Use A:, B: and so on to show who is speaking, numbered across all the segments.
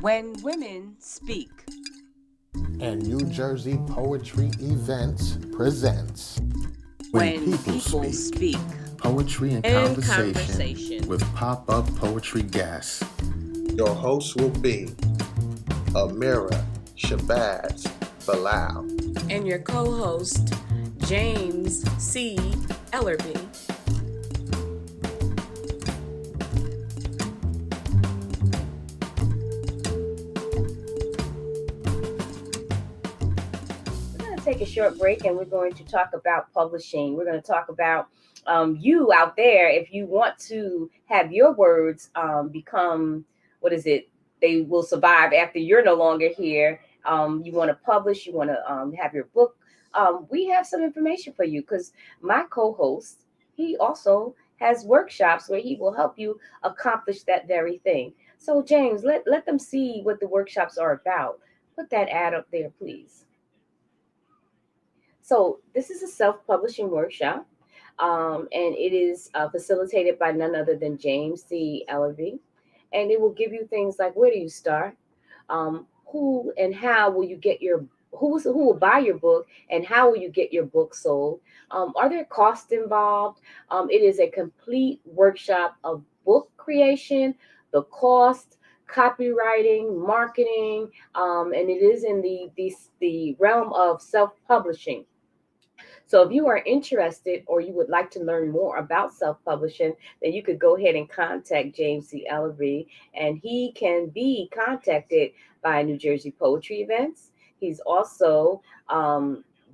A: When Women Speak.
B: And New Jersey Poetry Events presents
A: When People Speak.
B: Poetry and conversation with pop-up poetry guests.
C: Your hosts will be Amira, Shabazz, Bilal.
D: And your co-host, James C. Ellerbe.
E: Take a short break and we're going to talk about publishing. We're going to talk about you out there. If you want to have your words become, they will survive after you're no longer here. You want to publish, you want to have your book. We have some information for you because my co-host, he also has workshops where he will help you accomplish that very thing. So James, let them see what the workshops are about. Put that ad up there, please. So this is a self-publishing workshop, and it is facilitated by none other than James C. Ellerbe, and it will give you things like where do you start, who and how will you get your who will buy your book, and how will you get your book sold? Are there costs involved? It is a complete workshop of book creation, the cost, copywriting, marketing, and it is in the realm of self-publishing. So if you are interested or you would like to learn more about self-publishing, then you could go ahead and contact James C. Ellerbe, and he can be contacted by New Jersey Poetry Events. He's also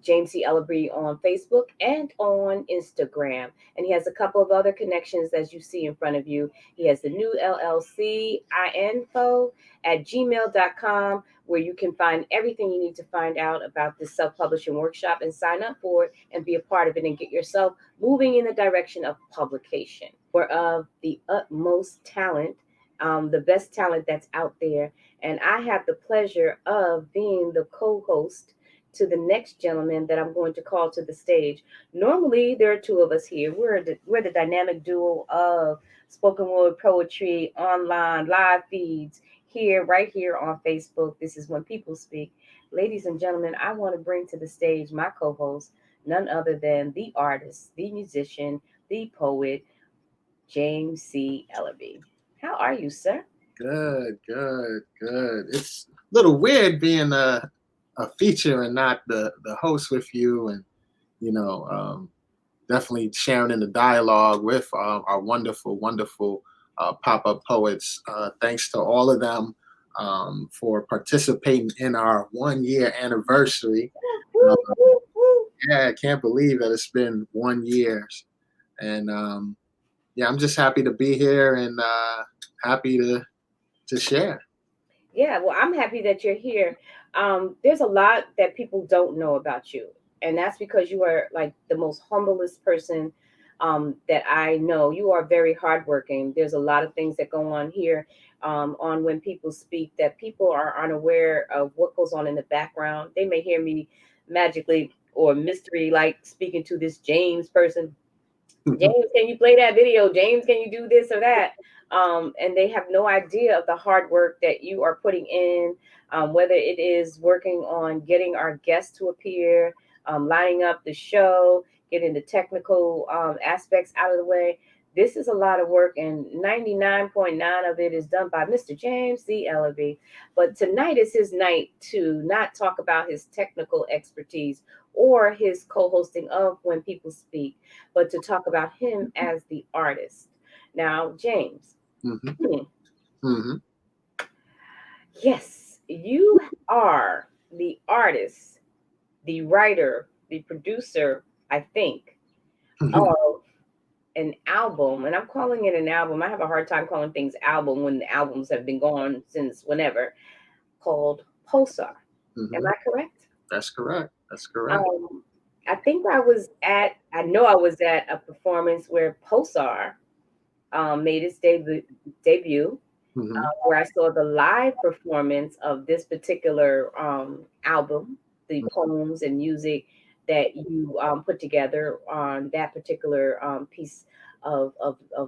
E: James C. Ellerbe on Facebook and on Instagram. And he has a couple of other connections as you see in front of you. He has the new LLC info at gmail.com, where you can find everything you need to find out about this self-publishing workshop and sign up for it and be a part of it and get yourself moving in the direction of publication. We're of the utmost talent, the best talent that's out there. And I have the pleasure of being the co-host to the next gentleman that I'm going to call to the stage. Normally, there are two of us here. We're the dynamic duo of spoken word poetry, online, live feeds, right here on Facebook. This is When People Speak. Ladies and gentlemen, I want to bring to the stage my co-host, none other than the artist, the musician, the poet, James C. Ellerbe. How are you, sir?
C: Good. It's a little weird being a feature and not the host with you, and definitely sharing in the dialogue with our wonderful pop-up poets. Thanks to all of them for participating in our 1-year anniversary. I can't believe that it's been 1 year, and I'm just happy to be here and happy to share.
E: Yeah, well, I'm happy that you're here. There's a lot that people don't know about you, and that's because you are like the most humblest person that I know. You are very hardworking. There's a lot of things that go on here on When People Speak that people are unaware of what goes on in the background. They may hear me magically or mystery like speaking to this James person. James, can you play that video? James, can you do this or that? And they have no idea of the hard work that you are putting in, whether it is working on getting our guests to appear, lining up the show, getting the technical aspects out of the way. This is a lot of work, and 99.9 of it is done by Mr. James C. Ellerbe. But tonight is his night to not talk about his technical expertise or his co-hosting of When People Speak, but to talk about him as the artist. Now, James. Yes, you are the artist, the writer, the producer, I think, of an album, and I'm calling it an album. I have a hard time calling things album when the albums have been gone since whenever, called Pulsar. Am I correct?
C: That's correct.
E: I think I was at a performance where Pulsar made its debut, where I saw the live performance of this particular album, the poems and music that you put together on that particular piece of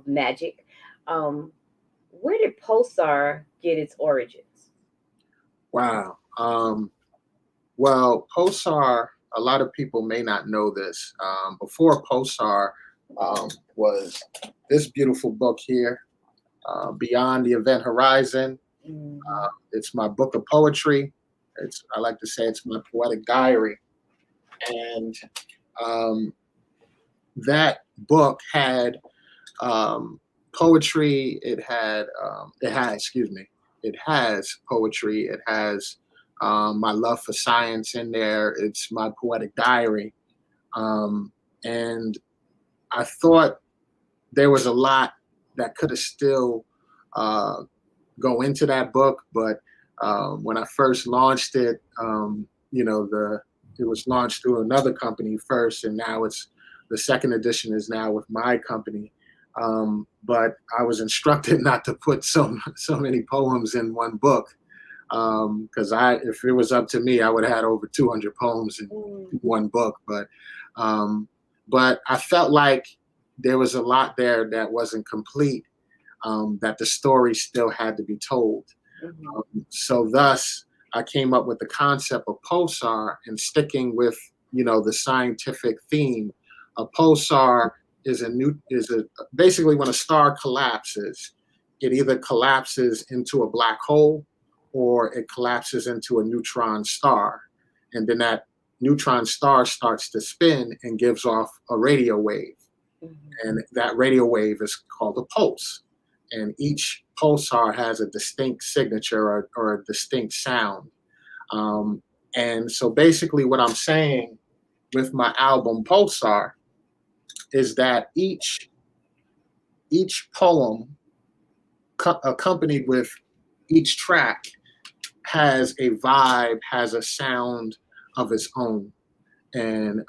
E: magic. Where did Pulsar get its origins?
C: Wow. Well, Pulsar, a lot of people may not know this. Before Pulsar was this beautiful book here, Beyond the Event Horizon.
E: Mhm.
C: It's my book of poetry. I like to say it's my poetic diary. And that book had poetry. It has poetry. It has my love for science in there. It's my poetic diary. And I thought there was a lot that could have still go into that book, but when I first launched it, it was launched through another company first, and now the second edition is now with my company. But I was instructed not to put so many poems in one book, because if it was up to me, I would have had over 200 poems in one book. But I felt like there was a lot there that wasn't complete, that the story still had to be told. So thus, I came up with the concept of pulsar, and sticking with the scientific theme. A pulsar is basically when a star collapses, it either collapses into a black hole or it collapses into a neutron star, and then that neutron star starts to spin and gives off a radio wave, and that radio wave is called a pulse. And each pulsar has a distinct signature or a distinct sound. And so basically what I'm saying with my album Pulsar is that each poem accompanied with each track has a vibe, has a sound of its own. And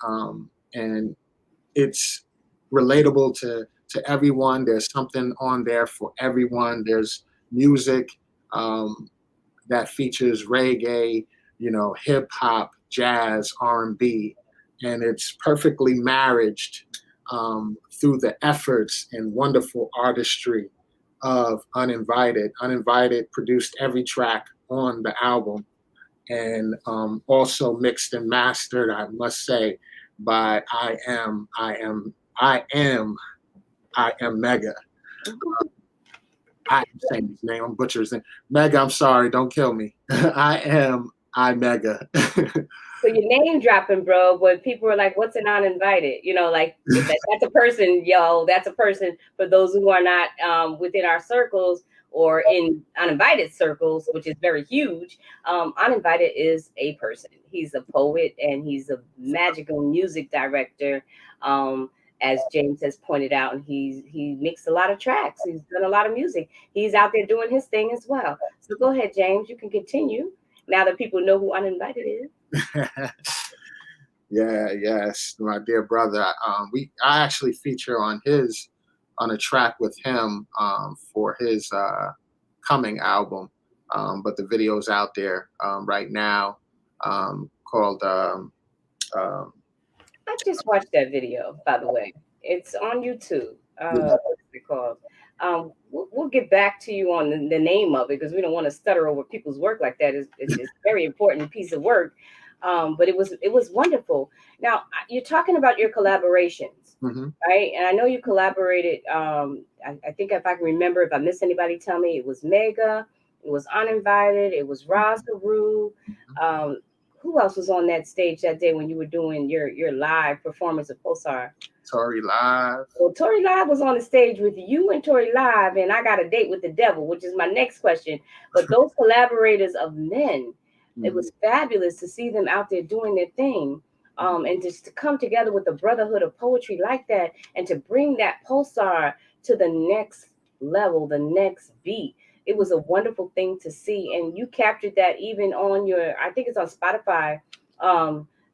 C: it's relatable to everyone. There's something on there for everyone. There's music that features reggae, hip hop, jazz, R&B, and it's perfectly marriaged through the efforts and wonderful artistry of Uninvited. Uninvited produced every track on the album, and also mixed and mastered, I must say, by I am Mega. I'm saying his name. I'm butchering his name. Mega, I'm sorry. Don't kill me. I Mega.
E: So your name dropping, bro, but people are like, what's an uninvited? That's a person, that's a person for those who are not within our circles or in uninvited circles, which is very huge. Uninvited is a person. He's a poet and he's a magical music director. As James has pointed out, and he mixed a lot of tracks. He's done a lot of music. He's out there doing his thing as well. So go ahead, James. You can continue now that people know who Uninvited is.
C: Yes, my dear brother. I actually feature on a track with him for his coming album, but the video's out there right now, called.
E: I just watched that video, by the way. It's on YouTube. What's it called? We'll get back to you on the name of it because we don't want to stutter over people's work like that. It's a very important piece of work. But it was wonderful. Now you're talking about your collaborations, right? And I know you collaborated. I think if I can remember, if I miss anybody, tell me. It was Mega, it was Uninvited, it was Roz LaRue. Who else was on that stage that day when you were doing your live performance of Pulsar?
C: Tori Live.
E: Well, Tori Live was on the stage with you and Tori Live, and I got a date with the devil, which is my next question. But those collaborators of men, it was fabulous to see them out there doing their thing, and just to come together with the brotherhood of poetry like that, and to bring that Pulsar to the next level, the next beat. It was a wonderful thing to see, and you captured that even on I think it's on Spotify,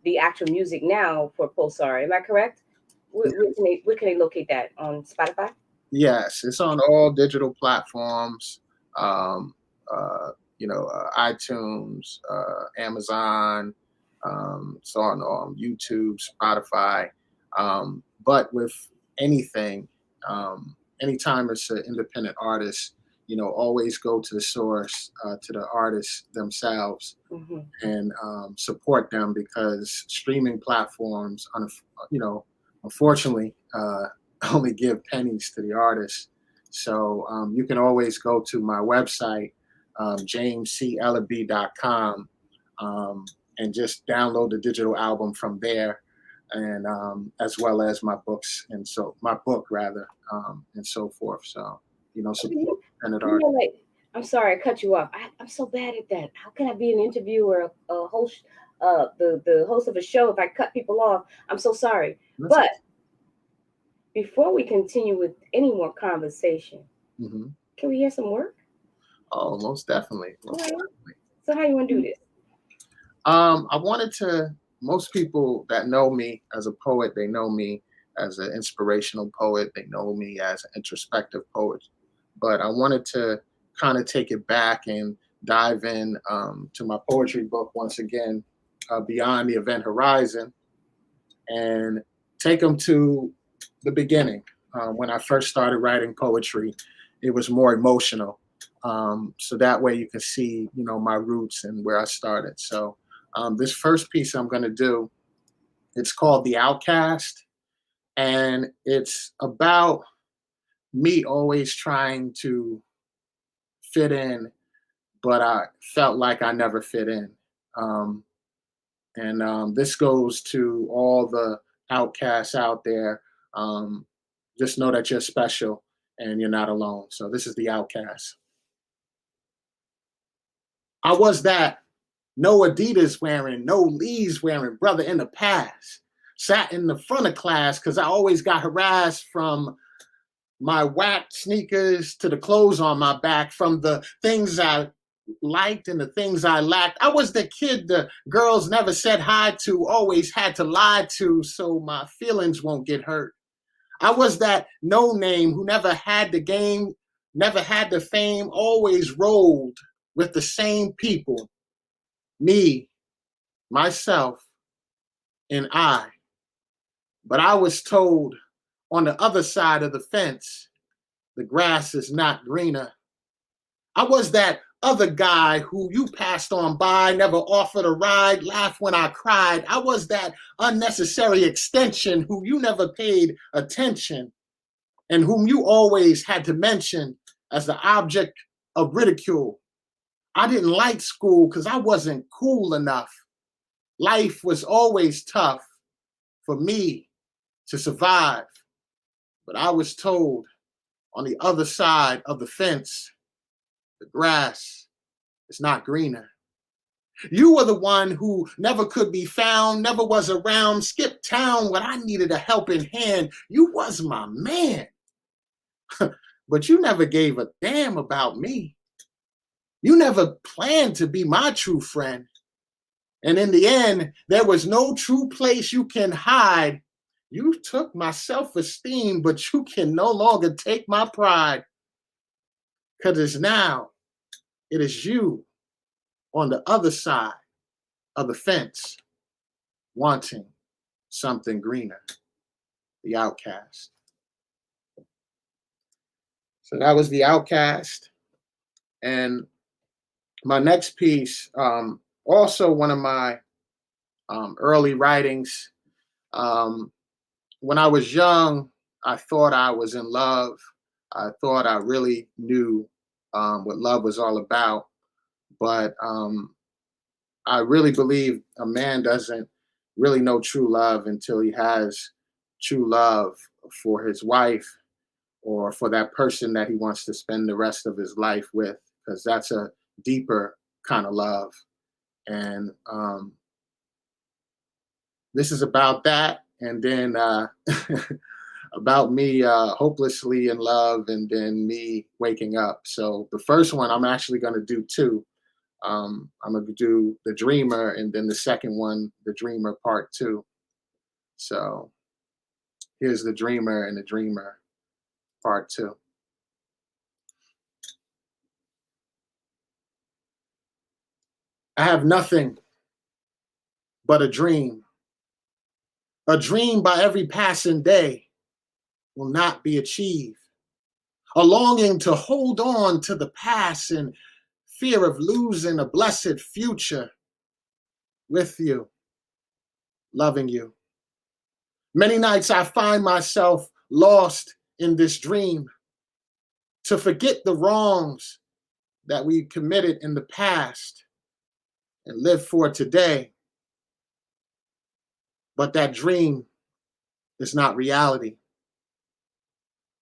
E: the actual music now for Pulsar. Am I correct? Where can they locate that on Spotify?
C: Yes, it's on all digital platforms. iTunes, Amazon, it's on YouTube, Spotify. But with anything, anytime it's an independent artist, always go to the source, to the artists themselves, and support them, because streaming platforms, unfortunately, only give pennies to the artists. So you can always go to my website, jamescellerbe.com, and just download the digital album from there, and as well as my books, and so my book rather, and so forth. So support independent art.
E: I'm sorry I cut you off. I'm so bad at that. How can I be an interviewer, a host, the host of a show, if I cut people off? I'm so sorry. But before we continue with any more conversation, can we hear some work?
C: Oh, most definitely.
E: Definitely. So how you want to do this?
C: I wanted to. Most people that know me as a poet, they know me as an inspirational poet. They know me as an introspective poet. But I wanted to kind of take it back and dive in to my poetry book once again, Beyond the Event Horizon, and take them to the beginning. When I first started writing poetry, it was more emotional. So that way you can see, my roots and where I started. So this first piece I'm going to do, it's called The Outcast, and it's about me always trying to fit in, but I felt like I never fit in. And this goes to all the outcasts out there. Just know that you're special and you're not alone. So this is The Outcast. I was that no Adidas wearing, no Lee's wearing brother in the past. Sat in the front of class because I always got harassed from my whack sneakers to the clothes on my back, from the things I liked and the things I lacked. I was the kid the girls never said hi to, always had to lie to so my feelings won't get hurt. I was that no name who never had the game, never had the fame, always rolled with the same people. Me, myself, and I. But I was told on the other side of the fence, the grass is not greener. I was that other guy who you passed on by, never offered a ride, laughed when I cried. I was that unnecessary extension who you never paid attention, and whom you always had to mention as the object of ridicule. I didn't like school because I wasn't cool enough. Life was always tough for me to survive. But I was told on the other side of the fence, the grass is not greener. You were the one who never could be found, never was around, skipped town when I needed a helping hand. You was my man. But you never gave a damn about me. You never planned to be my true friend. And in the end, there was no true place you can hide. You took my self-esteem, but you can no longer take my pride. Because now it is you on the other side of the fence, wanting something greener. The Outcast. So that was The Outcast. And my next piece, also one of my early writings. When I was young, I thought I was in love. I thought I really knew what love was all about. But I really believe a man doesn't really know true love until he has true love for his wife or for that person that he wants to spend the rest of his life with, because that's a deeper kind of love. And this is about that. And then about me hopelessly in love, and then me waking up. So the first one, I'm actually going to do two. I'm going to do The Dreamer, and then the second one, The Dreamer Part 2. So here's The Dreamer and The Dreamer Part 2. I have nothing but a dream. A dream by every passing day will not be achieved. a longing to hold on to the past and fear of losing a blessed future with you, loving you. Many nights I find myself lost in this dream, to forget the wrongs that we committed in the past and live for today. But that dream is not reality.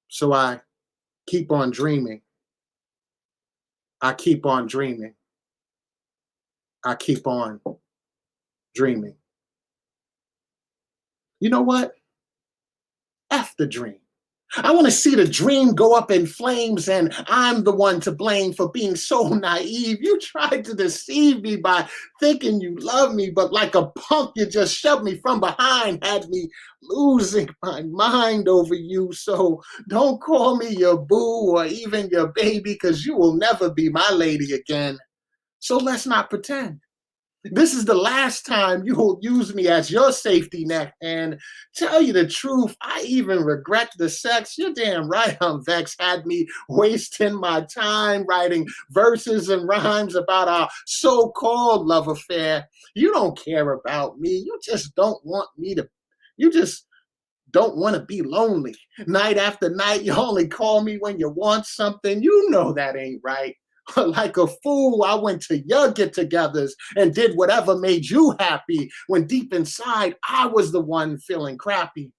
C: So I keep on dreaming. I keep on dreaming. I keep on dreaming. You know what? F the dream. I want to see the dream go up in flames, and I'm the one to blame for being so naive. You tried to deceive me by thinking you love me, but like a punk, you just shoved me from behind, had me losing my mind over you. So don't call me your boo or even your baby, because you will never be my lady again. So let's not pretend. This is the last time you will use me as your safety net. And tell you the truth, I even regret the sex. You're damn right I'm vexed. Had me wasting my time writing verses and rhymes about our so-called love affair. You don't care about me. You just don't want to be lonely. Night after night, you only call me when you want something. You know that ain't right. Like a fool, I went to your get-togethers and did whatever made you happy, when deep inside, I was the one feeling crappy.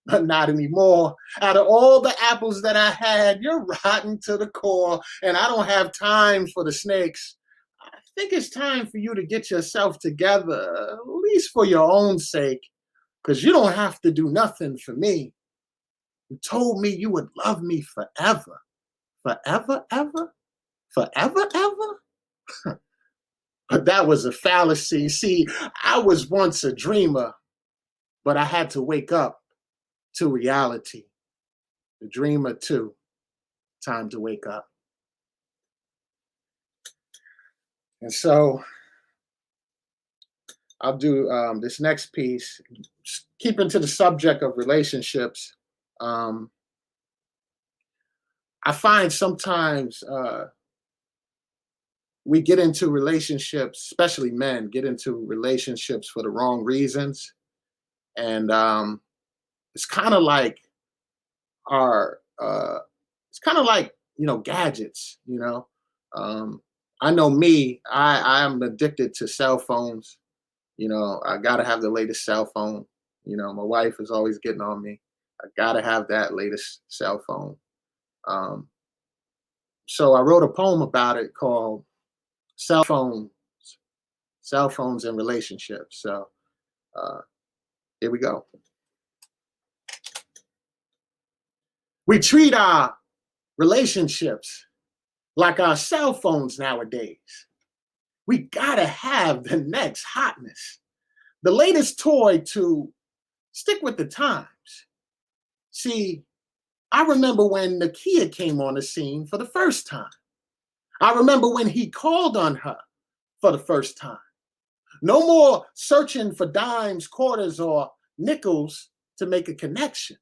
C: But not anymore. Out of all the apples that I had, you're rotten to the core, and I don't have time for the snakes. I think it's time for you to get yourself together, at least for your own sake, because you don't have to do nothing for me. You told me you would love me forever. Forever, ever? Forever, ever? But that was a fallacy. See, I was once a dreamer, but I had to wake up to reality. The dreamer too. Time to wake up. And so I'll do this next piece, keeping to the subject of relationships. I find sometimes we get into relationships, especially men, get into relationships for the wrong reasons. And it's kind of like gadgets, I know me, I am addicted to cell phones. I got to have the latest cell phone. My wife is always getting on me. I got to have that latest cell phone. So I wrote a poem about it called Cell Phones and Relationships. So here we go. We treat our relationships like our cell phones nowadays. We gotta have the next hotness, the latest toy to stick with the times. See, I remember when Nakia came on the scene for the first time. I remember when he called on her for the first time. No more searching for dimes, quarters, or nickels to make a connection.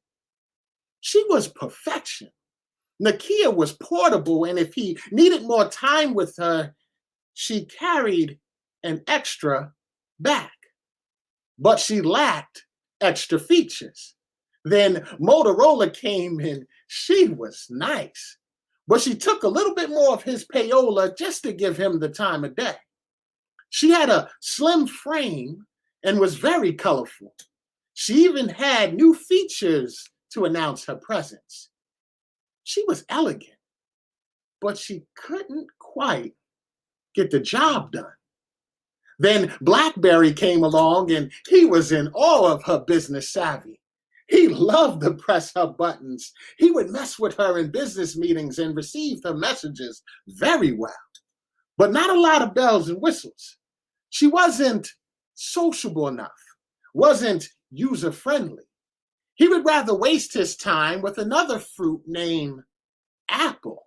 C: She was perfection. Nakia was portable, and if he needed more time with her, she carried an extra back. But she lacked extra features. Then Motorola came and she was nice. But she took a little bit more of his payola just to give him the time of day. She had a slim frame and was very colorful. She even had new features to announce her presence. She was elegant, but she couldn't quite get the job done. Then BlackBerry came along and he was in awe of her business savvy. He loved to press her buttons. He would mess with her in business meetings and receive her messages very well, but not a lot of bells and whistles. She wasn't sociable enough, wasn't user-friendly. He would rather waste his time with another fruit named Apple.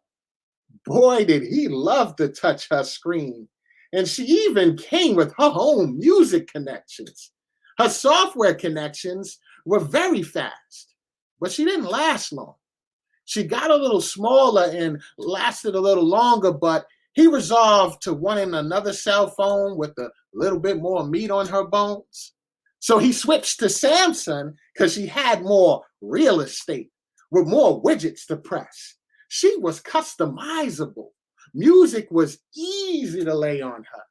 C: Boy, did he love to touch her screen. And she even came with her own music connections. Her software connections were very fast, but she didn't last long. She got a little smaller and lasted a little longer, but he resolved to wanting another cell phone with a little bit more meat on her bones. So he switched to Samsung because she had more real estate with more widgets to press. She was customizable. Music was easy to lay on her.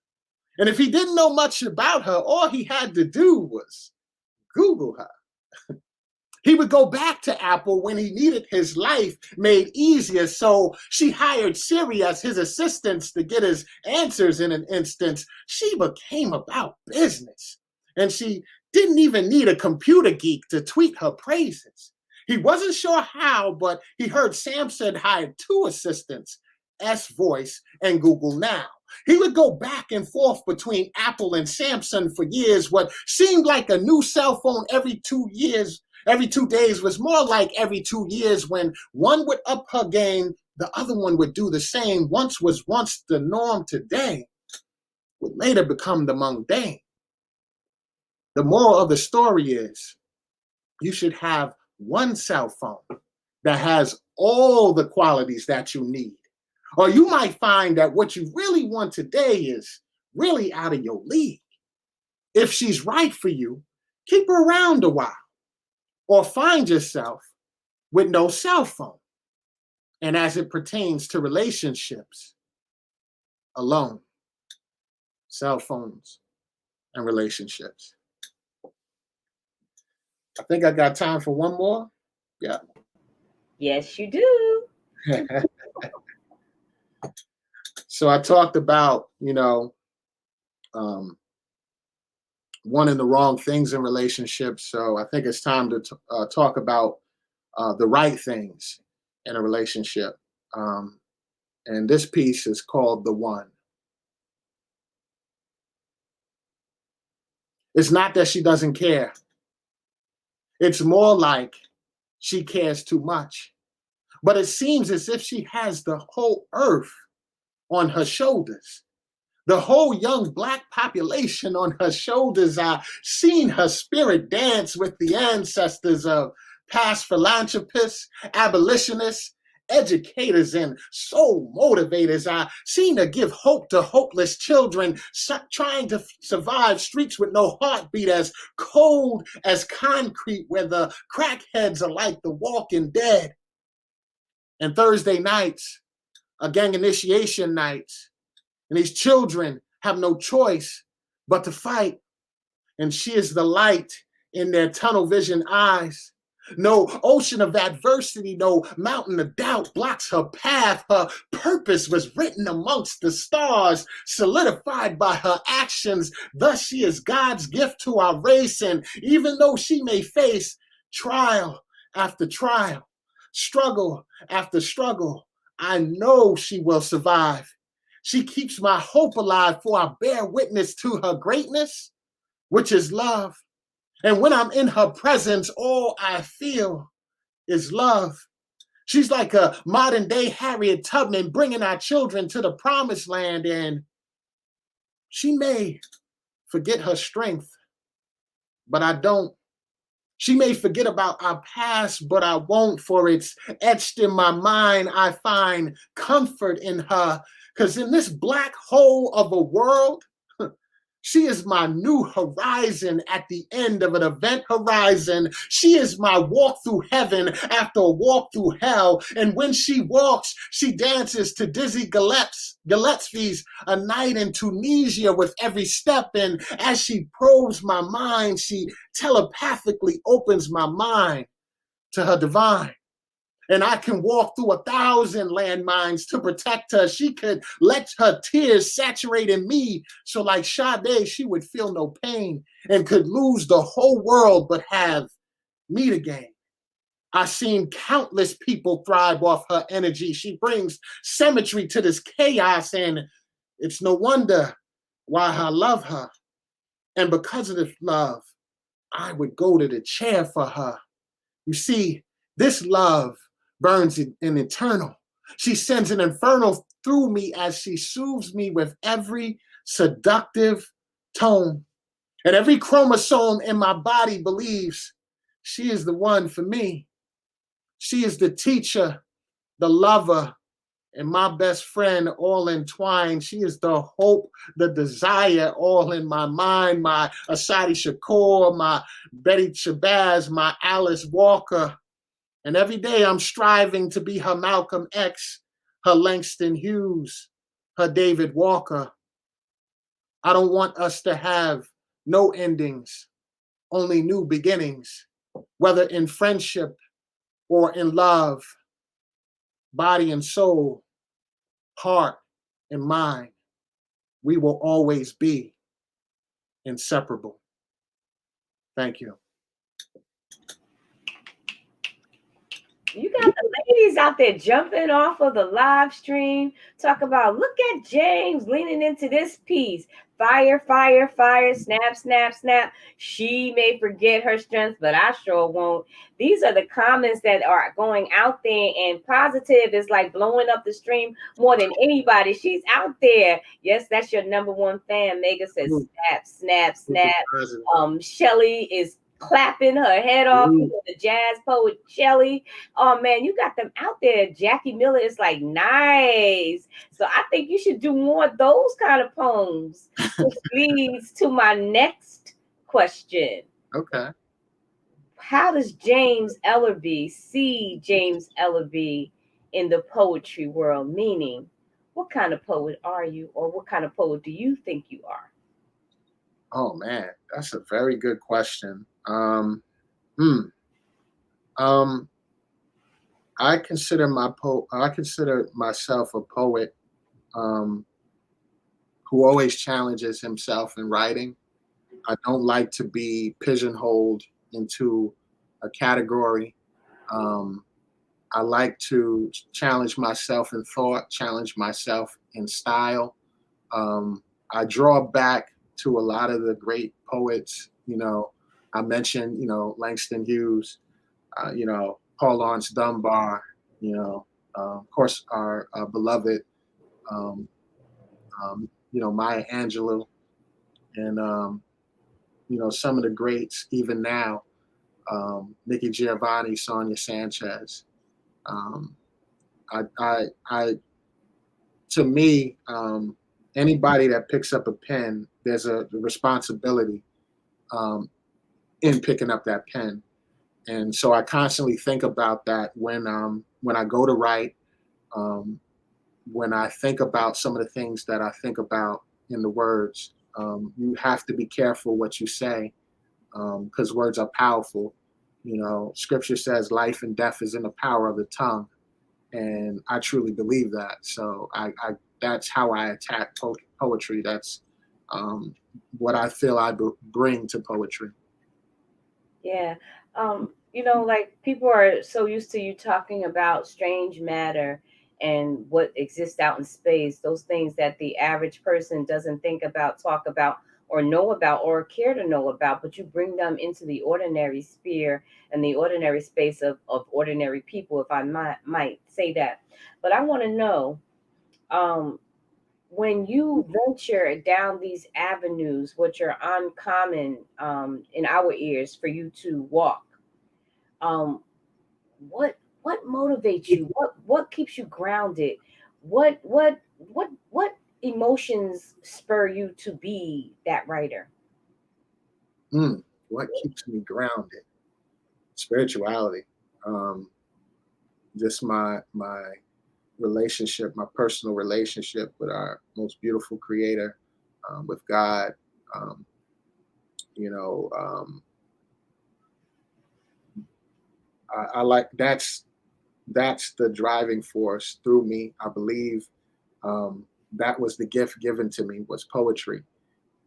C: And if he didn't know much about her, all he had to do was Google her. He would go back to Apple when he needed his life made easier, so she hired Siri as his assistant to get his answers in an instant. She became about business, and she didn't even need a computer geek to tweet her praises. He wasn't sure how, but he heard Samsung hired 2 assistants, S-Voice and Google Now. He would go back and forth between Apple and Samsung for years. What seemed like a new cell phone every 2 days was more like every 2 years. When one would up her game, the other one would do the same. Once the norm, today would later become the mundane. The moral of the story is you should have one cell phone that has all the qualities that you need. Or you might find that what you really want today is really out of your league. If she's right for you, keep her around a while. Or find yourself with no cell phone. And as it pertains to relationships, alone. Cell phones and relationships. I think I got time for one more. Yeah.
E: Yes, you do.
C: So I talked about, wanting the wrong things in relationships. So I think it's time to talk about the right things in a relationship. And this piece is called The One. It's not that she doesn't care. It's more like she cares too much. But it seems as if she has the whole earth on her shoulders. The whole young Black population on her shoulders. I've seen her spirit dance with the ancestors of past philanthropists, abolitionists, educators, and soul motivators. I've seen her give hope to hopeless children trying to survive streets with no heartbeat, as cold as concrete, where the crackheads are like the walking dead. And Thursday nights are gang initiation nights. And these children have no choice but to fight. And she is the light in their tunnel vision eyes. No ocean of adversity, no mountain of doubt blocks her path. Her purpose was written amongst the stars, solidified by her actions. Thus she is God's gift to our race. And even though she may face trial after trial, struggle after struggle, I know she will survive. She keeps my hope alive, for I bear witness to her greatness, which is love. And when I'm in her presence, all I feel is love. She's like a modern day Harriet Tubman, bringing our children to the promised land. And she may forget her strength, but I don't. She may forget about our past, but I won't, for it's etched in my mind. I find comfort in her, because in this black hole of a world, she is my new horizon at the end of an event horizon. She is my walk through heaven after a walk through hell. And when she walks, she dances to Dizzy Gillespie's A Night in Tunisia with every step. And as she probes my mind, she telepathically opens my mind to her divine. And I can walk through 1,000 landmines to protect her. She could let her tears saturate in me. So like Sade, she would feel no pain and could lose the whole world, but have me to gain. I've seen countless people thrive off her energy. She brings symmetry to this chaos, and it's no wonder why I love her. And because of this love, I would go to the chair for her. You see, this love burns in eternal. She sends an inferno through me as she soothes me with every seductive tone. And every chromosome in my body believes she is the one for me. She is the teacher the lover, and my best friend all entwined. She is the hope, the desire all in my mind. My Asadi Shakur, my Betty Shabazz, my Alice Walker. And every day I'm striving to be her Malcolm X, her Langston Hughes, her David Walker. I don't want us to have no endings, only new beginnings, whether in friendship or in love, body and soul, heart and mind. We will always be inseparable. Thank you.
E: You got the ladies out there jumping off of the live stream. Talk about, look at James leaning into this piece. Fire, fire, fire, snap, snap, snap. She may forget her strength, but I sure won't. These are the comments that are going out there, and Positive is like blowing up the stream more than anybody. She's out there. Yes, that's your number one fan. Mega says snap, snap, snap. Shelly is clapping her head off. The jazz poet Shelly. Oh man, you got them out there. Jackie Miller is like, nice. So I think you should do more of those kind of poems, which leads to my next question.
C: Okay.
E: How does James Ellerbe see James Ellerbe in the poetry world? Meaning, what kind of poet are you, or what kind of poet do you think you are?
C: Oh man, that's a very good question. I consider myself a poet who always challenges himself in writing. I don't like to be pigeonholed into a category. I like to challenge myself in thought, challenge myself in style. I draw back to a lot of the great poets. I mentioned, Langston Hughes, Paul Laurence Dunbar, of course, our beloved, Maya Angelou, and, some of the greats, even now, Nikki Giovanni, Sonia Sanchez. To me, anybody that picks up a pen, there's a responsibility in picking up that pen. And so I constantly think about that when I go to write, when I think about some of the things that I think about in the words. You have to be careful what you say, because words are powerful. Scripture says life and death is in the power of the tongue. And I truly believe that. So I that's how I attack poetry. That's what I feel I bring to poetry.
E: Yeah. Like people are so used to you talking about strange matter and what exists out in space, those things that the average person doesn't think about, talk about, or know about, or care to know about, but you bring them into the ordinary sphere and the ordinary space of ordinary people, if I might say that. But I want to know, when you venture down these avenues, which are uncommon in our ears for you to walk, what motivates you? What keeps you grounded? What emotions spur you to be that writer?
C: What keeps me grounded? Spirituality. Just my relationship, my personal relationship with our most beautiful creator, with God. I like that's the driving force through me. I believe that was the gift given to me, was poetry.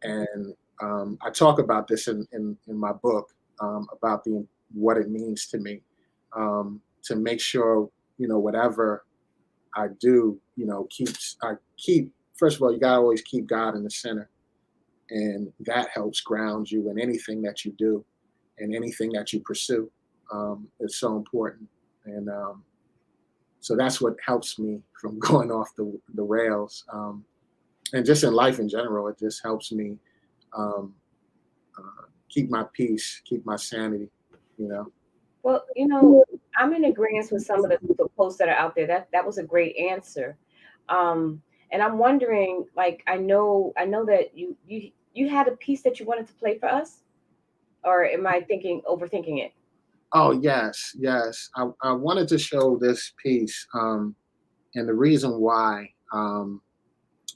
C: And I talk about this in my book, about what it means to me, to make sure, whatever I do, first of all, you gotta always keep God in the center. And that helps ground you in anything that you do and anything that you pursue. It's so important. And so that's what helps me from going off the rails. And just in life in general, it just helps me keep my peace, keep my sanity,
E: Well, I'm in agreement with some of the posts that are out there. That was a great answer. And I'm wondering, like, I know that you had a piece that you wanted to play for us, or am I overthinking it?
C: Oh, yes, yes. I wanted to show this piece, and the reason why,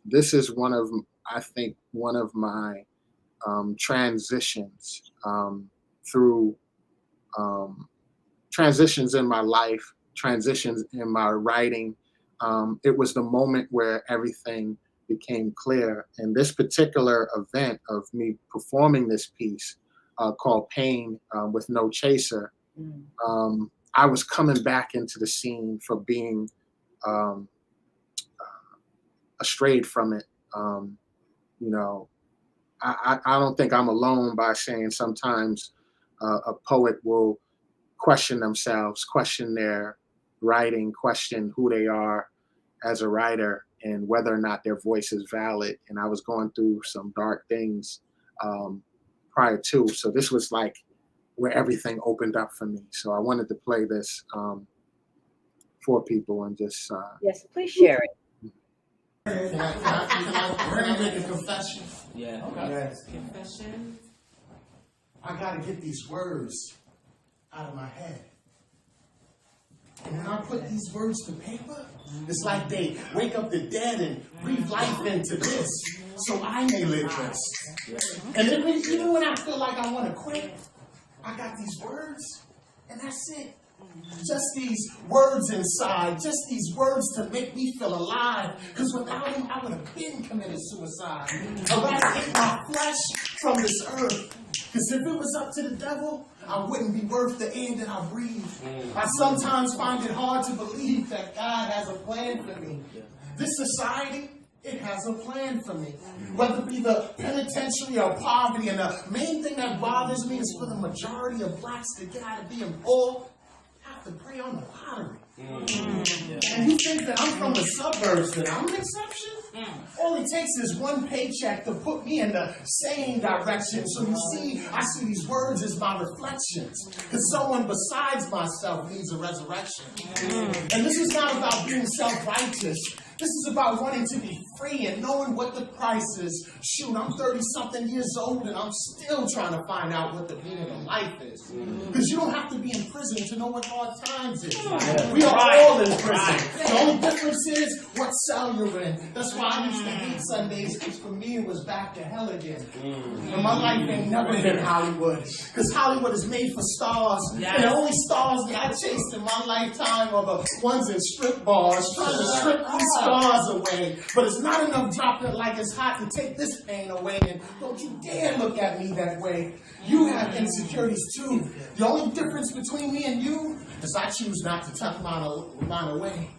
C: this is I think, one of my transitions through transitions in my life, transitions in my writing. It was the moment where everything became clear. And this particular event of me performing this piece called Pain with No Chaser, I was coming back into the scene for being um, strayed from it. You know, I don't think I'm alone by saying sometimes a poet will question themselves, question their writing, question who they are as a writer, and whether or not their voice is valid. And I was going through some dark things prior to, so this was like where everything opened up for me. So I wanted to play this for people and just
E: Yes, please share it.
F: Can I make a confession?
G: Yeah.
F: Okay.
G: Yes. Confession.
F: I gotta get these words out of my head. And when I put these words to paper, it's like they wake up the dead and breathe life into this, so I may live this. And even when I feel like I want to quit, I got these words, and that's it. Just these words inside, just these words to make me feel alive. Because without them, I would have been committed suicide. I'd rather get my flesh from this earth. Because if it was up to the devil, I wouldn't be worth the air that I breathe. I sometimes find it hard to believe that God has a plan for me. This society, it has a plan for me. Whether it be the penitentiary or poverty, and the main thing that bothers me is for the majority of blacks to get out of being poor, have to pray on the lottery. And you think that I'm from the suburbs, that I'm an exception? All it takes is one paycheck to put me in the same direction. So you see, I see these words as my reflections. Because someone besides myself needs a resurrection. And this is not about being self-righteous. This is about wanting to be free and knowing what the price is. Shoot, I'm 30-something years old and I'm still trying to find out what the meaning of life is. Because you don't have to be in prison to know what hard times is. We are all in prison. The only difference is what cell you're in. That's why I used to hate Sundays, because for me it was back to hell again. And my life ain't never been Hollywood. Because Hollywood is made for stars. And the only stars that I chased in my lifetime are the ones in strip bars, trying to strip these scars away. But it's not enough dropping it like it's hot to take this pain away. And don't you dare look at me that way. You have insecurities too. The only difference between me and you is I choose not to tuck mine away.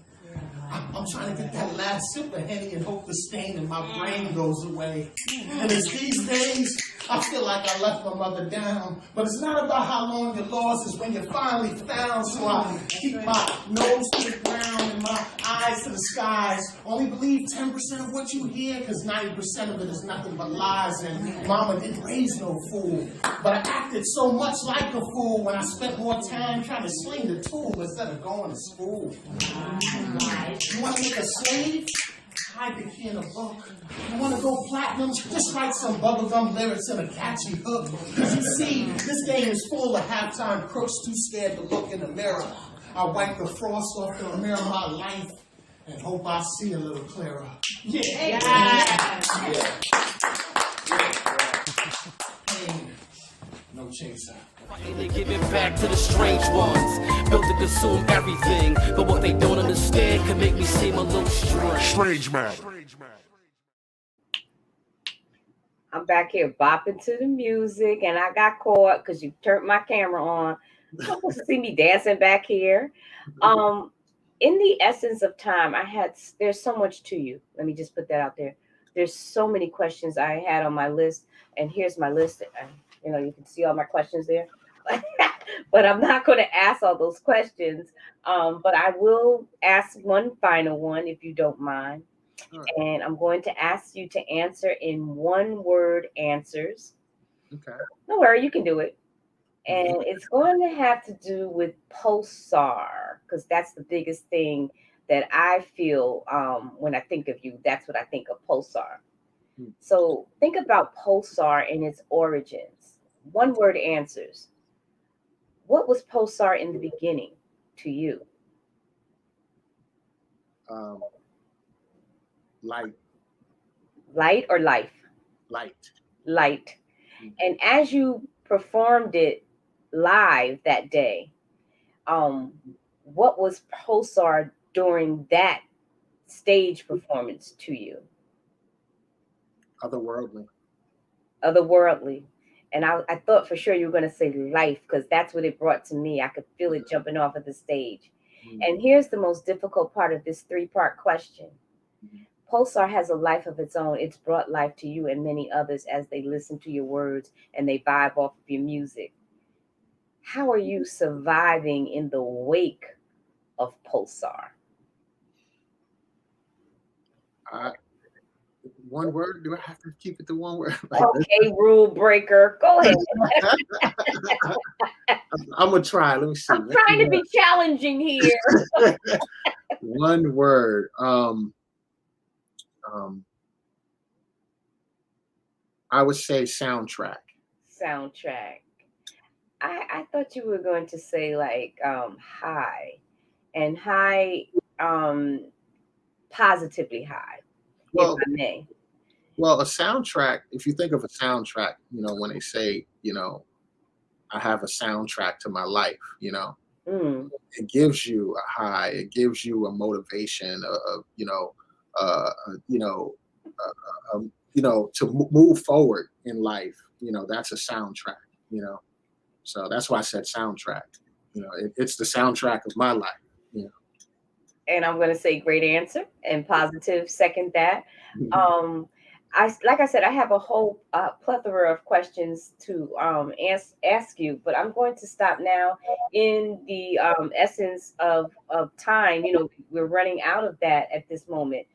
F: I'm trying to get that last sip of Henny and hope the stain in my brain goes away. And it's these days, I feel like I left my mother down. But it's not about how long you're lost, it's when you're finally found. So I keep my nose to the ground and my eyes to the skies. Only believe 10% of what you hear, because 90% of it is nothing but lies. And mama didn't raise no fool. But I acted so much like a fool when I spent more time trying to sling the tool instead of going to school. You want to make a slave? Hide the key in a book. You want to go platinum? Just write some bubblegum lyrics and a catchy hook. Because you see, this game is full of halftime crooks too scared to look in the mirror. I wipe the frost off the mirror of my life and hope I see a little clearer. Yeah. Pain, no chaser.
G: They give it back to the strange ones, built to consume everything, but what they don't understand can make me seem a little strange.
E: I'm back here bopping to the music, and I got caught because you turned my camera on. You're supposed to see me dancing back here. In the essence of time, there's so much to you. Let me just put that out there. There's so many questions I had on my list, and here's my list. You can see all my questions there. But I'm not going to ask all those questions. But I will ask one final one, if you don't mind. Right. And I'm going to ask you to answer in one-word answers.
C: Okay.
E: Don't worry, you can do it. And it's going to have to do with pulsar, because that's the biggest thing that I feel when I think of you. That's what I think of pulsar. So think about pulsar and its origins. One word answers. What was pulsar in the beginning to you?
C: Light.
E: Light or life?
C: Light.
E: Light. And as you performed it live that day, what was pulsar during that stage performance to you?
C: Otherworldly.
E: Otherworldly. And I thought for sure you were going to say life, because that's what it brought to me. I could feel it jumping off of the stage. And here's the most difficult part of this 3-part question. Pulsar has a life of its own. It's brought life to you and many others as they listen to your words and they vibe off of your music. How are you surviving in the wake of pulsar?
C: One word? Do I have to keep it to one word?
E: Okay, rule breaker. Go ahead.
C: I'm going to try. Let me see.
E: I'm trying to be challenging here.
C: One word. I would say soundtrack.
E: Soundtrack. I thought you were going to say like high, and high, positively high,
C: Well,
E: if I may.
C: Well, a soundtrack, if you think of a soundtrack, when they say, I have a soundtrack to my life, it gives you a high, it gives you a motivation, to move forward in life. That's a soundtrack, So that's why I said soundtrack. It's the soundtrack of my life.
E: And I'm going to say great answer and positive second that. Like I said, I have a whole plethora of questions to ask you, but I'm going to stop now in the essence of time. We're running out of that at this moment.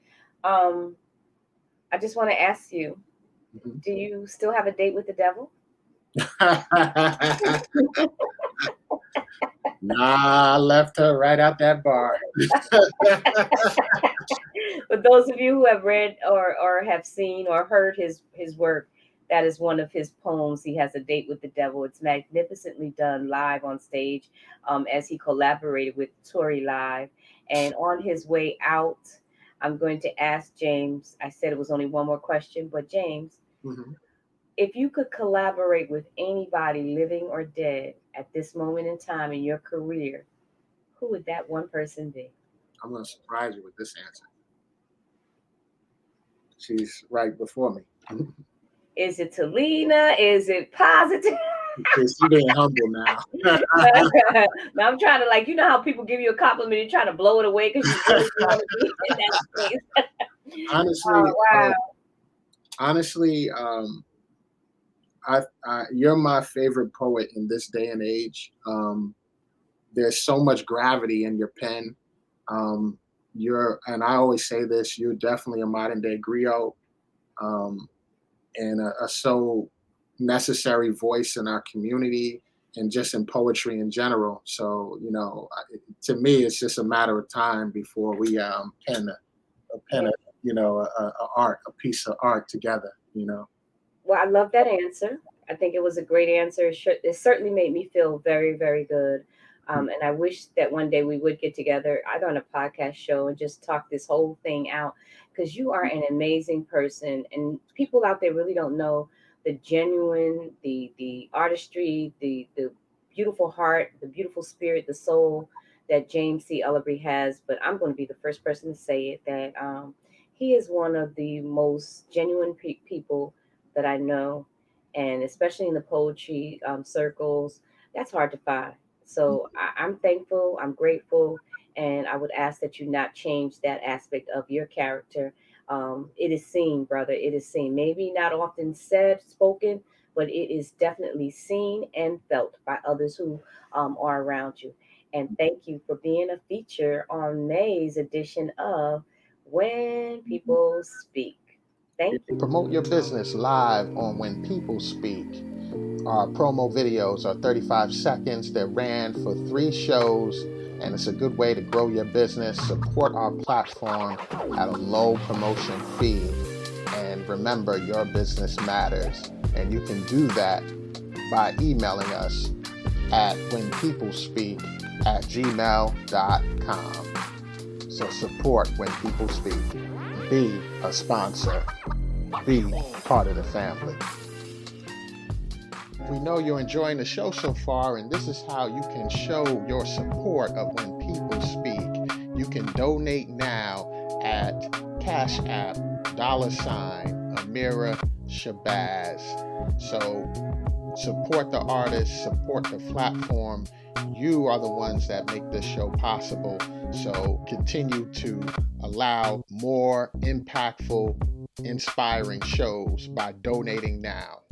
E: I just want to ask you, do you still have a date with the devil?
C: Nah, I left her right out that bar.
E: For those of you who have read or have seen or heard his work, that is one of his poems. He has a date with the devil. It's magnificently done live on stage, as he collaborated with Tory Live. And on his way out, I'm going to ask James. I said it was only one more question, but James, if you could collaborate with anybody, living or dead, at this moment in time in your career, who would that one person be?
C: I'm going to surprise you with this answer. She's right before me.
E: Is it Talina? Is it positive?
C: She's being humble now.
E: Now I'm trying to, how people give you a compliment, you're trying to blow it away because you really want to be in that space.
C: Honestly, you're my favorite poet in this day and age. There's so much gravity in your pen. And I always say this, you're definitely a modern day griot, and a so necessary voice in our community and just in poetry in general. So, to me, it's just a matter of time before we pen a piece of art together,
E: Well, I love that answer. I think it was a great answer. It certainly made me feel very, very good. And I wish that one day we would get together, either on a podcast show, and just talk this whole thing out, because you are an amazing person. And people out there really don't know the genuine, the artistry, the beautiful heart, the beautiful spirit, the soul that James C. Ellerbe has. But I'm going to be the first person to say it, that he is one of the most genuine people that I know, and especially in the poetry circles, that's hard to find. So I'm thankful, I'm grateful, and I would ask that you not change that aspect of your character. It is seen, brother, it is seen. Maybe not often said, spoken, but it is definitely seen and felt by others who are around you. And thank you for being a feature on May's edition of When People Speak. Thank you.
C: Promote your business live on When People Speak. Our promo videos are 35 seconds. They're ran for 3 shows, and it's a good way to grow your business, support our platform at a low promotion fee. And remember, your business matters. And you can do that by emailing us at whenpeoplespeak@gmail.com. So support When People Speak. Be a sponsor. Be part of the family. We know you're enjoying the show so far, and this is how you can show your support of When People Speak. You can donate now at Cash App, $Amira Shabazz. So support the artist, support the platform. You are the ones that make this show possible. So continue to allow more impactful, inspiring shows by donating now.